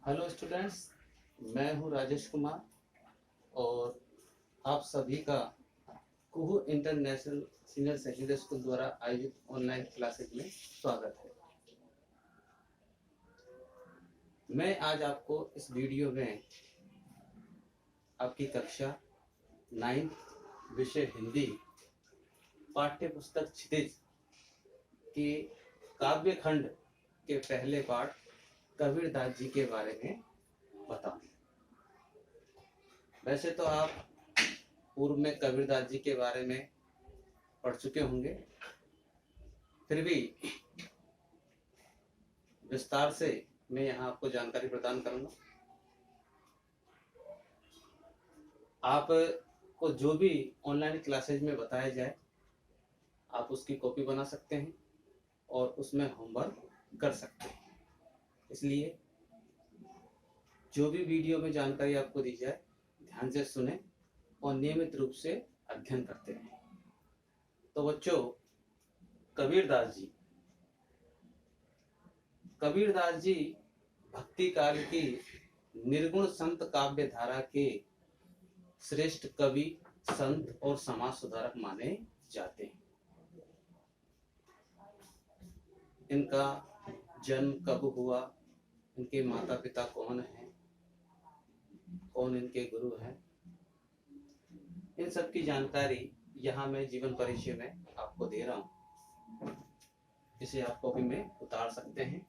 Hello students, मैं हूं राजेश कुमार और आप सभी का कुहू इंटरनेशनल सीनियर सेकेंडरी स्कूल द्वारा आयोजित ऑनलाइन क्लासेज में स्वागत है। मैं आज आपको इस वीडियो में आपकी कक्षा 9 विषय हिंदी पाठ्य पुस्तक क्षितिज के काव्य खंड के पहले पाठ कबीरदास जी के बारे में बताऊं। वैसे तो आप पूर्व में कबीरदास जी के बारे में पढ़ चुके होंगे, फिर भी विस्तार से मैं यहाँ आपको जानकारी प्रदान करूंगा। आपको जो भी ऑनलाइन क्लासेज में बताया जाए आप उसकी कॉपी बना सकते हैं और उसमें होमवर्क कर सकते हैं। इसलिए जो भी वीडियो में जानकारी आपको दी जाए ध्यान से सुने और नियमित रूप से अध्ययन करते रहें। तो बच्चों, कबीरदास जी भक्ति काल की निर्गुण संत काव्य धारा के श्रेष्ठ कवि, संत और समाज सुधारक माने जाते हैं। इनका जन्म कब हुआ, इनके माता पिता कौन हैं, कौन इनके गुरु हैं, इन सब की जानकारी यहाँ मैं जीवन परिचय में आपको दे रहा हूँ। इसे आप कॉपी में उतार सकते हैं।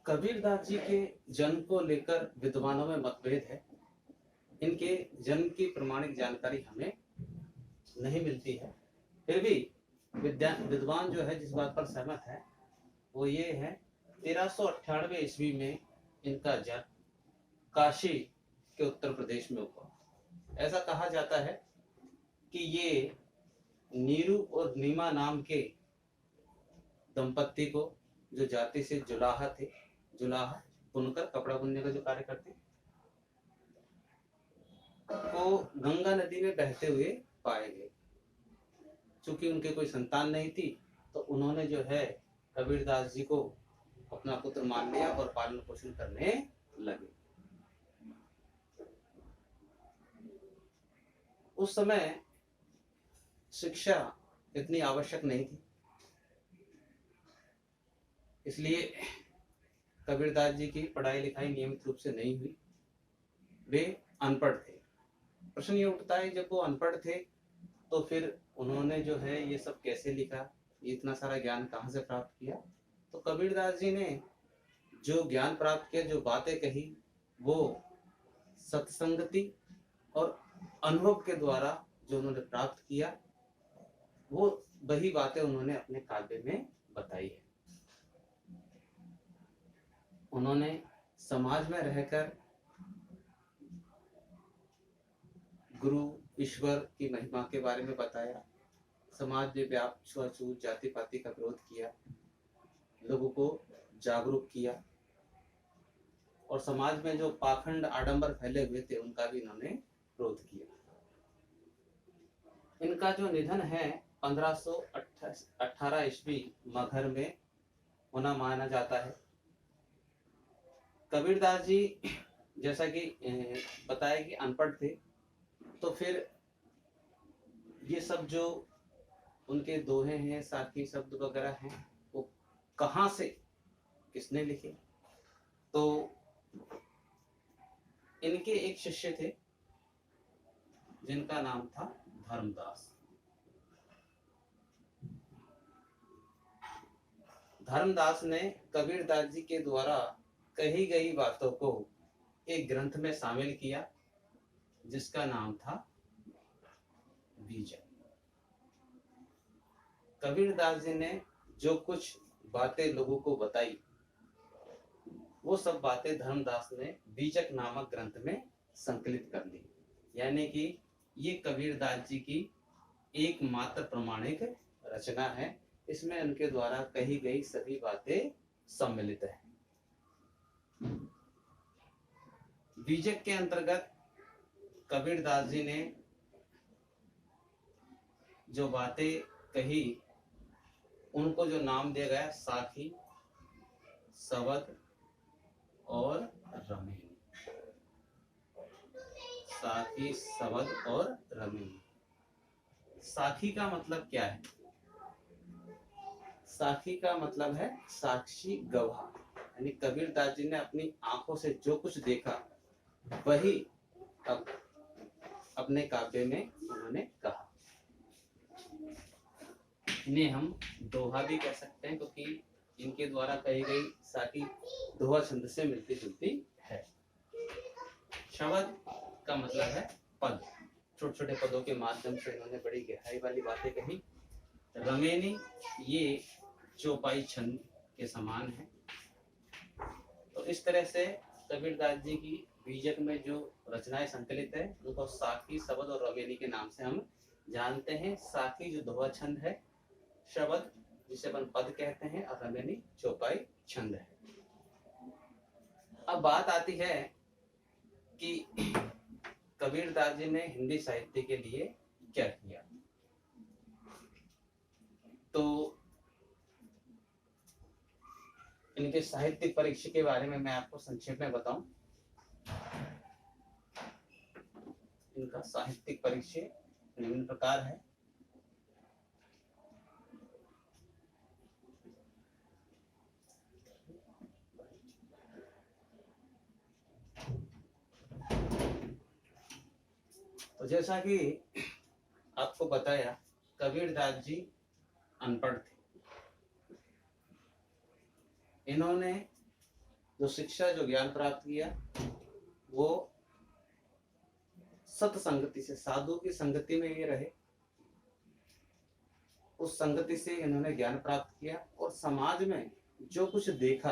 कबीरदास जी के जन्म को लेकर विद्वानों में मतभेद है। इनके जन्म की प्रमाणिक जानकारी हमें नहीं मिलती है। फिर भी विद्वान जो है जिस बात पर सहमत है वो ये है 1398 ईस्वी में इनका जन्म काशी के उत्तर प्रदेश में हुआ। ऐसा कहा जाता है कि ये नीरू और नीमा नाम के दंपत्ति को, जो जाति से जुलाहा थे, जुलाहा बुनकर कपड़ा बुनने का जो कार्य करते, को गंगा नदी में बहते हुए पाए गए। चूंकि उनके कोई संतान नहीं थी तो उन्होंने जो है कबीरदास जी को अपना पुत्र मान लिया और पालन पोषण करने लगे। उस समय शिक्षा इतनी आवश्यक नहीं थी, इसलिए कबीरदास जी की पढ़ाई लिखाई नियमित रूप से नहीं हुई। वे अनपढ़ थे। प्रश्न ये उठता है, जब वो अनपढ़ थे तो फिर उन्होंने जो है ये सब कैसे लिखा, ये इतना सारा ज्ञान कहाँ से प्राप्त किया? तो कबीरदास जी ने जो ज्ञान प्राप्त किया, जो बातें कही, वो सत्संगति और अनुभव के द्वारा जो उन्होंने प्राप्त किया, वो वही बातें उन्होंने अपने काव्य में बताई है। उन्होंने समाज में रहकर गुरु ईश्वर की महिमा के बारे में बताया, समाज में व्याप्त छुआछूत जाति पाति का विरोध किया, लोगों को जागरूक किया और समाज में जो पाखंड आडंबर फैले हुए थे उनका भी इन्होंने विरोध किया। इनका जो निधन है 1518 ईस्वी मगहर में होना माना जाता है। कबीरदास जी जैसा कि बताया कि अनपढ़ थे, तो फिर ये सब जो उनके दोहे हैं, साखी शब्द वगैरह हैं, वो कहाँ से किसने लिखे? तो इनके एक शिष्य थे जिनका नाम था धर्मदास। धर्मदास ने कबीरदास जी के द्वारा कही गई बातों को एक ग्रंथ में शामिल किया जिसका नाम था बीजक। कबीरदास जी ने जो कुछ बातें लोगों को बताई वो सब बातें धर्मदास ने बीजक नामक ग्रंथ में संकलित कर ली। यानी कि ये कबीरदास जी की एकमात्र प्रमाणिक रचना है। इसमें उनके द्वारा कही गई सभी बातें सम्मिलित है। बीजक के अंतर्गत कबीरदास जी ने जो बातें कही उनको जो नाम दिया गया साखी, शबद और रमेनी। साखी, शबद और रमेनी। साखी का मतलब क्या है? साखी का मतलब है साक्षी गवाह। यानी कबीरदास जी ने अपनी आंखों से जो कुछ देखा वही अब अपने काव्य में उन्होंने कहा। इन्हें हम दोहा भी कह सकते हैं क्योंकि इनके द्वारा कही गई साखी दोहा छंद से मिलती जुलती है। शबद का मतलब है पद। छोटे छोटे पदों के माध्यम से इन्होंने बड़ी गहराई वाली बातें कही। रमेनी ये चौपाई छंद के समान है। तो इस तरह से कबीरदास जी की बीजक में जो रचनाएं संकलित है उनको साखी, शबद और रमेनी के नाम से हम जानते हैं। साखी जो दोहा छंद है, शबद जिसे अपन पद कहते हैं और रमेनी चौपाई छंद है। अब बात आती है कि कबीरदास जी ने हिंदी साहित्य के लिए क्या किया। तो इनके साहित्यिक परिचय के बारे में मैं आपको संक्षेप में बताऊं। इनका साहित्यिक परिचय निम्न प्रकार है। तो जैसा कि आपको बताया, कबीरदास जी अनपढ़ थे। इन्होंने जो शिक्षा, जो ज्ञान प्राप्त किया वो सत्संगति से, साधु की संगति में ये रहे। उस संगति से इन्होंने ज्ञान प्राप्त किया और समाज में जो कुछ देखा,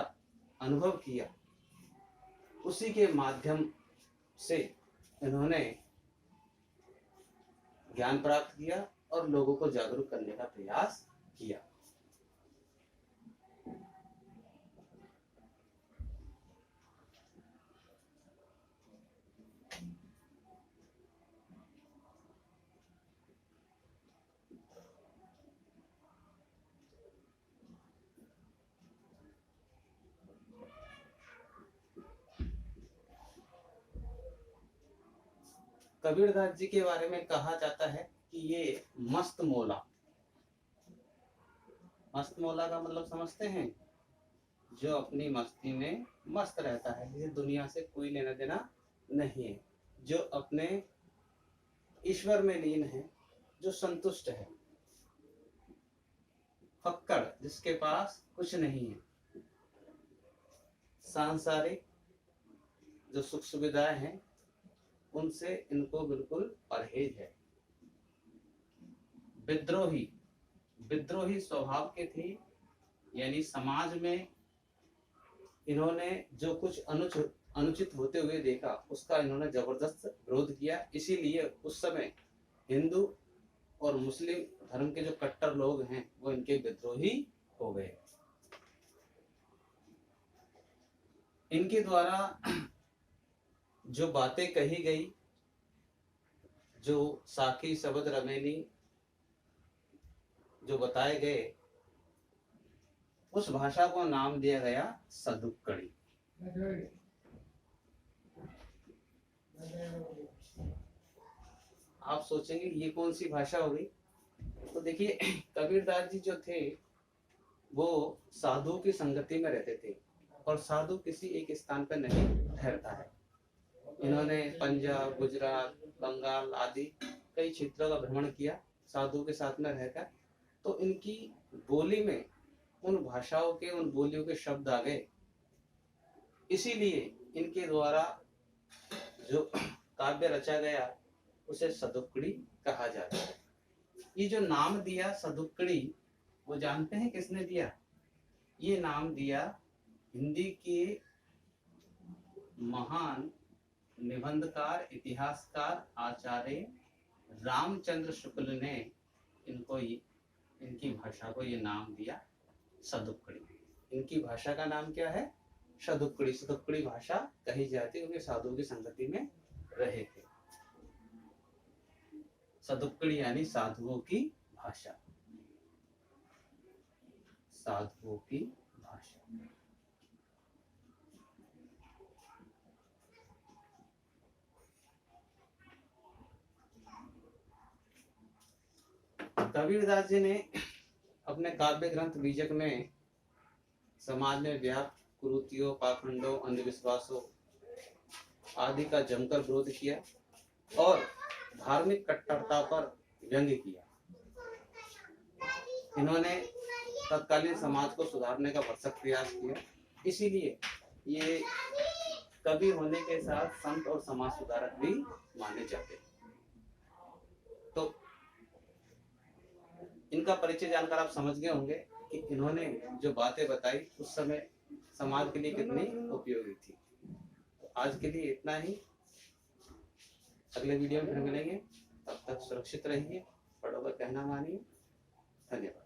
अनुभव किया, उसी के माध्यम से इन्होंने ज्ञान प्राप्त किया और लोगों को जागरूक करने का प्रयास किया। कबीरदास जी के बारे में कहा जाता है कि ये मस्त मौला। मस्त मौला का मतलब समझते हैं? जो अपनी मस्ती में मस्त रहता है, जिसे दुनिया से कोई लेना देना नहीं है, जो अपने ईश्वर में लीन है, जो संतुष्ट है, फक्कड़, जिसके पास कुछ नहीं है, सांसारिक जो सुख सुविधाएं हैं उनसे इनको बिल्कुल परहेज है। विद्रोही, विद्रोही स्वभाव के थे। यानी समाज में इन्होंने जो कुछ अनुचित होते हुए देखा उसका इन्होंने जबरदस्त विरोध किया। इसीलिए उस समय हिंदू और मुस्लिम धर्म के जो कट्टर लोग हैं वो इनके विद्रोही हो गए। इनके द्वारा जो बातें कही गई, जो साखी शब्द रमेनी जो बताए गए, उस भाषा को नाम दिया गया सदुक्कड़ी। आप सोचेंगे ये कौन सी भाषा हो गई? तो देखिए, कबीरदास जी जो थे वो साधु की संगति में रहते थे, और साधु किसी एक स्थान पर नहीं ठहरता है। इन्होंने पंजाब, गुजरात, बंगाल आदि कई क्षेत्रों का भ्रमण किया साधु के साथ में रहकर। तो इनकी बोली में उन भाषाओं के, उन बोलियों के शब्द आ गए, इसीलिए इनके द्वारा जो काव्य रचा गया उसे सदुक्कड़ी कहा जाता है। ये जो नाम दिया सदुक्कड़ी, वो जानते हैं किसने दिया? ये नाम दिया हिंदी के महान निबंधकार, इतिहासकार आचार्य रामचंद्र शुक्ल ने इनकी भाषा को ये नाम दिया सदुक्कड़ी। इनकी भाषा का नाम क्या है? सदुक्कड़ी। सदुक्कड़ी भाषा कही जाती है क्योंकि साधु की संगति में रहे थे। सदुक्कड़ी यानी साधुओं की भाषा, साधुओं की भाषा। कबीरदास जी ने अपने काव्य ग्रंथ बीजक में समाज में व्याप्त कुरीतियों, पाखंडों, अंधविश्वासों आदि का जमकर विरोध किया और धार्मिक कट्टरता पर व्यंग्य किया। इन्होंने तत्कालीन समाज को सुधारने का भरसक प्रयास किया, इसीलिए ये कवि होने के साथ संत और समाज सुधारक भी माने जाते हैं। तो इनका परिचय जानकर आप समझ गए होंगे कि इन्होंने जो बातें बताई उस समय समाज के लिए कितनी उपयोगी थी। तो आज के लिए इतना ही, अगले वीडियो में फिर मिलेंगे। तब तक सुरक्षित रहिए, बड़ों का कहना मानिए। धन्यवाद।